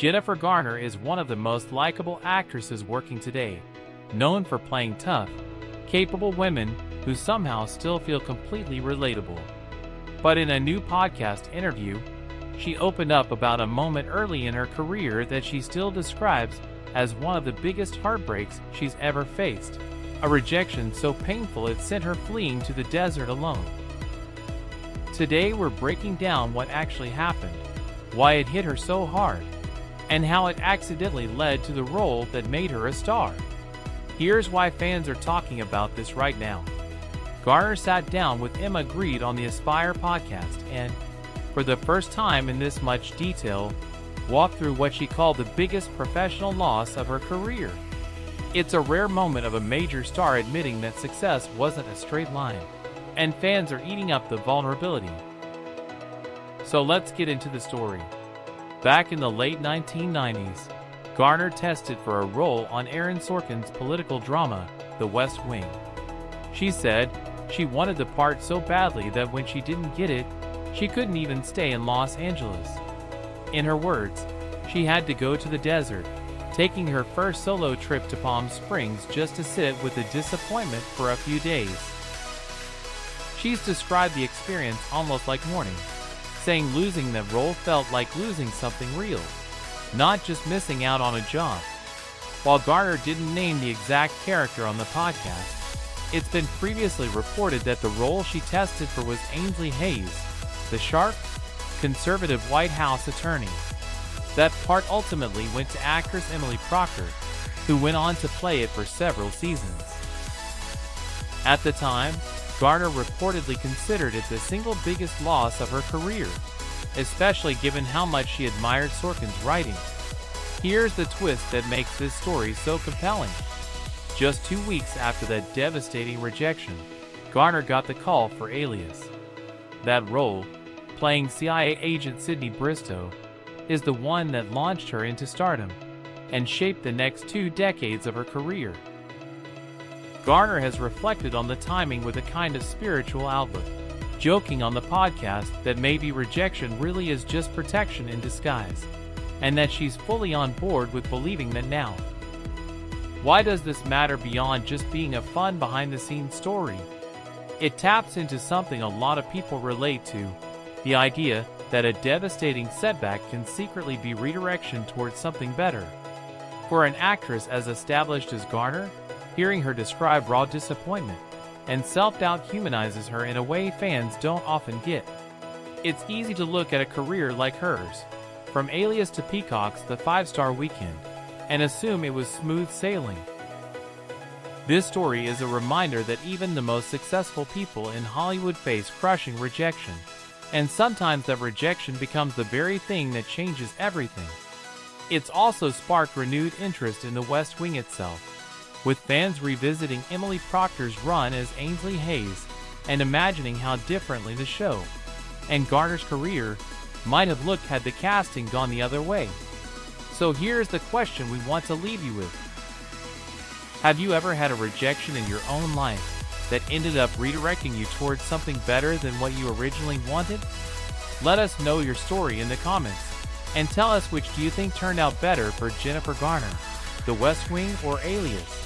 Jennifer Garner is one of the most likable actresses working today, known for playing tough, capable women who somehow still feel completely relatable. But in a new podcast interview, she opened up about a moment early in her career that she still describes as one of the biggest heartbreaks she's ever faced, a rejection so painful it sent her fleeing to the desert alone. Today we're breaking down what actually happened, why it hit her so hard, and how it accidentally led to the role that made her a star. Here's why fans are talking about this right now. Garner sat down with Emma Grede on the Aspire podcast and, for the first time in this much detail, walked through what she called the biggest professional loss of her career. It's a rare moment of a major star admitting that success wasn't a straight line, and fans are eating up the vulnerability. So let's get into the story. Back in the late 1990s, Garner tested for a role on Aaron Sorkin's political drama, The West Wing. She said she wanted the part so badly that when she didn't get it, she couldn't even stay in Los Angeles. In her words, she had to go to the desert, taking her first solo trip to Palm Springs just to sit with the disappointment for a few days. She's described the experience almost like mourning, saying losing that role felt like losing something real, not just missing out on a job. While Garner didn't name the exact character on the podcast, it's been previously reported that the role she tested for was Ainsley Hayes, the sharp, conservative White House attorney. That part ultimately went to actress Emily Procter, who went on to play it for several seasons. At the time, Garner reportedly considered it the single biggest loss of her career, especially given how much she admired Sorkin's writing. Here's the twist that makes this story so compelling. Just 2 weeks after that devastating rejection, Garner got the call for Alias. That role, playing CIA agent Sydney Bristow, is the one that launched her into stardom and shaped the next 2 decades of her career. Garner has reflected on the timing with a kind of spiritual outlook, joking on the podcast that maybe rejection really is just protection in disguise, and that she's fully on board with believing that now. Why does this matter beyond just being a fun behind-the-scenes story? It taps into something a lot of people relate to, the idea that a devastating setback can secretly be redirection towards something better. For an actress as established as Garner, hearing her describe raw disappointment and self-doubt humanizes her in a way fans don't often get. It's easy to look at a career like hers, from Alias to Peacock's The 5-Star Weekend, and assume it was smooth sailing. This story is a reminder that even the most successful people in Hollywood face crushing rejection, and sometimes that rejection becomes the very thing that changes everything. It's also sparked renewed interest in The West Wing itself, with fans revisiting Emily Procter's run as Ainsley Hayes and imagining how differently the show and Garner's career might have looked had the casting gone the other way. So here's the question we want to leave you with. Have you ever had a rejection in your own life that ended up redirecting you towards something better than what you originally wanted? Let us know your story in the comments, and tell us which do you think turned out better for Jennifer Garner, The West Wing or Alias.